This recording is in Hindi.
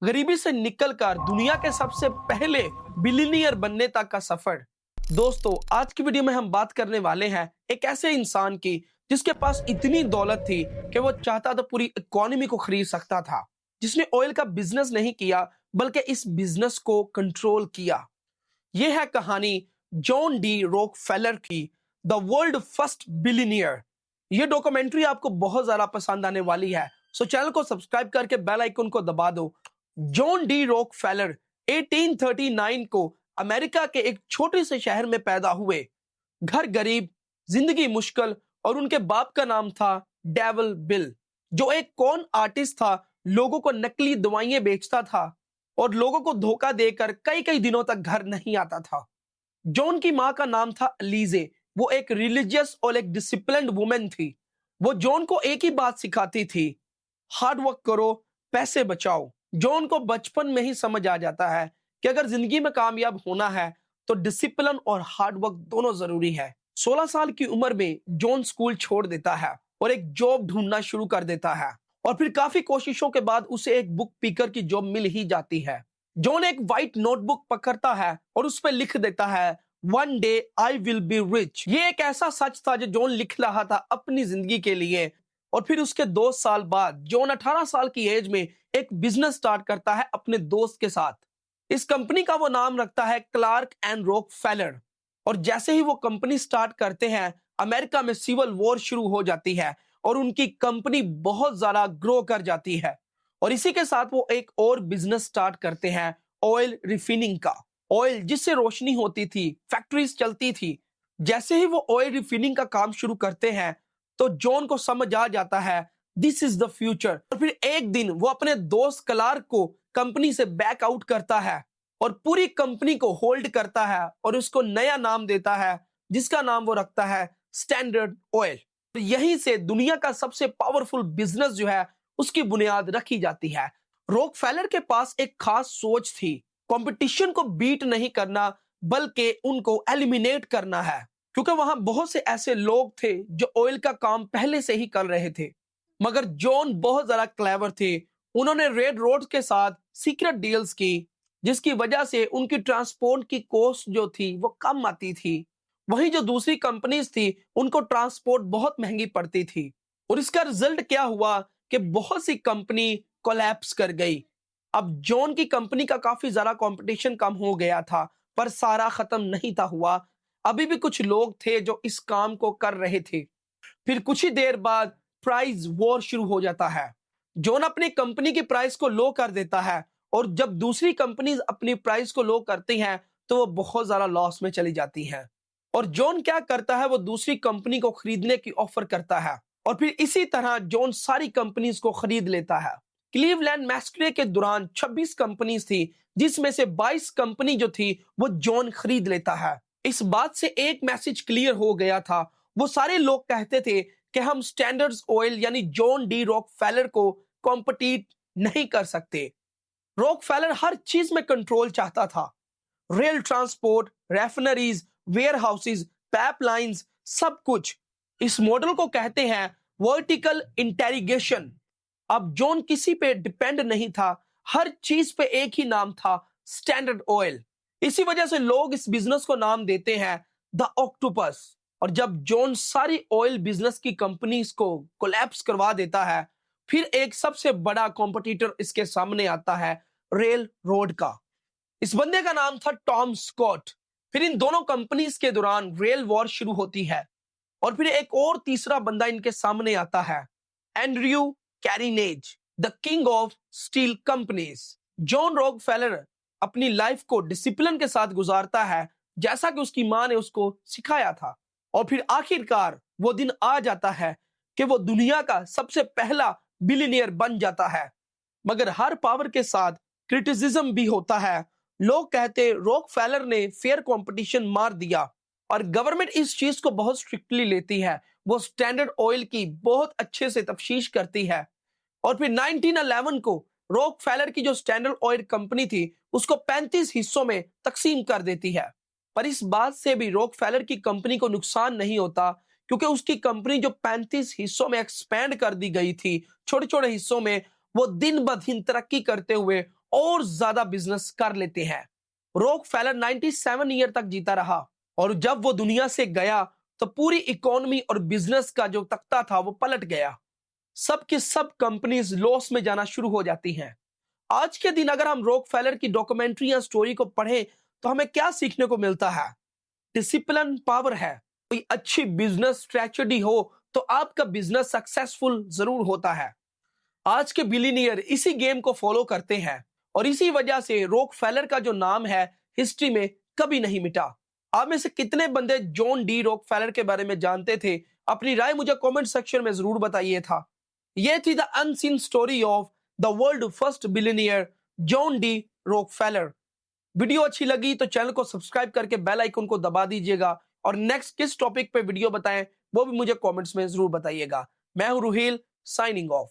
गरीबी से निकलकर दुनिया के सबसे पहले बिलियनियर बनने तक का सफर। दोस्तों, आज की वीडियो में हम बात करने वाले हैं एक ऐसे इंसान की जिसके पास इतनी दौलत थी कि वो चाहता तो पूरी इकोनॉमी को खरीद सकता था, जिसने ऑयल का बिजनेस नहीं किया बल्कि इस बिजनेस को कंट्रोल किया। यह है कहानी जॉन डी रॉकफेलर की, द वर्ल्ड फर्स्ट बिलियनियर। ये डॉक्यूमेंट्री आपको बहुत ज्यादा पसंद आने वाली है, सो चैनल को सब्सक्राइब करके बेल आइकन को दबा दो। जॉन डी रॉकफेलर 1839 को अमेरिका के एक छोटे से शहर में पैदा हुए। घर गरीब, जिंदगी मुश्किल, और उनके बाप का नाम था डेविल बिल, जो एक कॉन आर्टिस्ट था। लोगों को नकली दवाइयां बेचता था और लोगों को धोखा देकर कई कई दिनों तक घर नहीं आता था। जॉन की मां का नाम था अलीजे। वो एक रिलीजियस और एक डिसिप्लिन्ड वुमेन थी। वो जॉन को एक ही बात सिखाती थी, हार्ड वर्क करो, पैसे बचाओ। जॉन को बचपन में ही समझ आ जाता है कि अगर जिंदगी में कामयाब होना है तो डिसिप्लिन और हार्ड वर्क दोनों जरूरी है। 16 साल की उम्र में जॉन स्कूल छोड़ देता है और एक जॉब ढूंढना शुरू कर देता है, और फिर काफी कोशिशों के बाद उसे एक बुक पीकर की जॉब मिल ही जाती है। जॉन एक व्हाइट नोटबुक पकड़ता है और उस पर लिख देता है, one day I will be rich. ये एक ऐसा सच था जो जॉन लिख रहा था अपनी जिंदगी के लिए। और फिर उसके 2 साल बाद जॉन 18 साल की एज में एक बिजनेस स्टार्ट करता है अपने दोस्त के साथ। इस कंपनी का वो नाम रखता है क्लार्क एंड रॉकफेलर। और जैसे ही वो कंपनी स्टार्ट करते हैं, अमेरिका में सिविल वॉर शुरू हो जाती है और उनकी कंपनी बहुत ज्यादा ग्रो कर जाती है। और इसी के साथ वो एक और बिजनेस स्टार्ट करते हैं, ऑयल रिफिनिंग का। ऑयल जिससे रोशनी होती थी, फैक्ट्रीज चलती थी। जैसे ही वो ऑयल रिफिनिंग का काम शुरू करते हैं तो जॉन को समझ आ जाता है दिस इज द फ्यूचर। और फिर एक दिन वो अपने दोस्त क्लार्क को कंपनी से बैक आउट करता है और पूरी कंपनी को होल्ड करता है और उसको नया नाम देता है, जिसका नाम वो रखता है स्टैंडर्ड ऑयल। तो यहीं से दुनिया का सबसे पावरफुल बिजनेस जो है उसकी बुनियाद रखी जाती है। रॉकफेलर के पास एक खास सोच थी, कंपटीशन को बीट नहीं करना बल्कि उनको एलिमिनेट करना है, क्योंकि वहां बहुत से ऐसे लोग थे जो ऑयल का काम पहले से ही कर रहे थे। मगर जॉन बहुत ज्यादा क्लेवर थे। उन्होंने रेड रोड के साथ सीक्रेट डील्स की, जिसकी वजह से उनकी ट्रांसपोर्ट की कॉस्ट जो थी वो कम आती थी। वहीं जो दूसरी कंपनीज थी उनको ट्रांसपोर्ट बहुत महंगी पड़ती थी। और इसका रिजल्ट क्या हुआ कि बहुत सी कंपनी कोलैप्स कर गई। अब जॉन की कंपनी का काफी ज्यादा कंपटीशन कम हो गया था, पर सारा खत्म नहीं था हुआ। अभी भी कुछ लोग थे जो इस काम को कर रहे थे। फिर कुछ ही देर बाद प्राइस वॉर शुरू हो जाता है। जॉन अपनी कंपनी की प्राइस को लो कर देता है, और जब दूसरी कंपनीज अपनी प्राइस को लो करती हैं तो वो बहुत ज्यादा लॉस में चली जाती हैं। और जॉन क्या करता है, वो दूसरी कंपनी को खरीदने की ऑफर करता है, और फिर इसी तरह जॉन सारी कंपनीज को खरीद लेता है। क्लीवलैंड मैस्करे के दौरान 26 कंपनीज थी, जिसमें से 22 कंपनी जो थी वो जॉन खरीद लेता है। इस बात से एक मैसेज क्लियर हो गया था। वो सारे लोग कहते थे कि हम स्टैंडर्ड्स ऑयल यानी जॉन डी रॉकफेलर को कॉम्पिटिट नहीं कर सकते। रॉकफेलर हर चीज में कंट्रोल चाहता था, rail transport, refineries, warehouses, pipelines, सब कुछ। इस मॉडल को कहते हैं वर्टिकल इंटेग्रेशन। अब जॉन किसी पे डिपेंड नहीं था, हर चीज पे एक ही नाम था, स्टैंडर्ड ऑयल। इसी वजह से लोग इस बिजनेस को नाम देते हैं द ऑक्टोपस। और जब जॉन सारी ऑयल बिजनेस की कंपनीज को कोलैप्स करवा देता है, फिर एक सबसे बड़ा कॉम्पिटिटर इसके सामने आता है, रेल रोड का। इस बंदे का नाम था टॉम स्कॉट। फिर इन दोनों कंपनीज के दौरान रेल वॉर शुरू होती है, और फिर एक और तीसरा बंदा इनके सामने आता है, Andrew Carnegie, the king of steel companies. John Rockefeller अपनी लाइफ को डिसिप्लिन के साथ गुजारता है, जैसा कि उसकी मां ने उसको सिखाया था। और फिर आखिरकार वो दिन आ जाता है कि वो दुनिया का सबसे पहला बिलियनियर बन जाता है। मगर हर पावर के साथ क्रिटिसिज्म भी होता है। लोग कहते रॉकफेलर ने फेयर कंपटीशन मार दिया, और गवर्नमेंट इस चीज को बहुत स्ट्रिक्टली लेती है। वो स्टैंडर्ड ऑयल की बहुत अच्छे से तफ्तीश करती है। और फिर 1911 को रॉकफेलर की जो स्टैंडर्ड ऑयल कंपनी थी उसको 35 हिस्सों में तकसीम कर देती है। पर इस बात से भी रॉकफेलर की कंपनी को नुकसान नहीं होता, क्योंकि उसकी कंपनी जो 35 हिस्सों में एक्सपैंड कर दी गई थी, छोटे छोटे हिस्सों में, वो दिन ब दिन तरक्की करते हुए और ज्यादा बिजनेस कर लेते हैं। रॉकफेलर 97 ईयर तक जीता रहा और जब वो दुनिया से गया तो पूरी इकोनॉमी और बिजनेस का जो तख्ता था वो पलट गया। सब की सब कंपनीज लॉस में जाना शुरू हो जाती हैं। आज के दिन अगर हम रॉकफेलर की डॉक्यूमेंट्री या स्टोरी को पढ़ें तो हमें क्या सीखने को मिलता है? डिसिप्लिन पावर है। कोई अच्छी बिजनेस स्ट्रेटजी हो तो आपका बिजनेस सक्सेसफुल जरूर होता है। आज के बिलियनियर इसी गेम को फॉलो करते हैं और इसी वजह से रॉकफेलर का जो नाम है हिस्ट्री में कभी नहीं मिटा। आप में से कितने बंदे जॉन डी रॉकफेलर के बारे में जानते थे? अपनी राय मुझे कमेंट सेक्शन में जरूर बताइए था। यह थी the unseen story of the world first billionaire John D Rockefeller. Video अच्छी लगी तो चैनल को सब्सक्राइब करके बेल आइकन को दबा दीजिएगा और नेक्स्ट किस टॉपिक पे वीडियो बताएं वो भी मुझे कमेंट्स में जरूर बताइएगा। मैं हूं रुहील, साइनिंग ऑफ।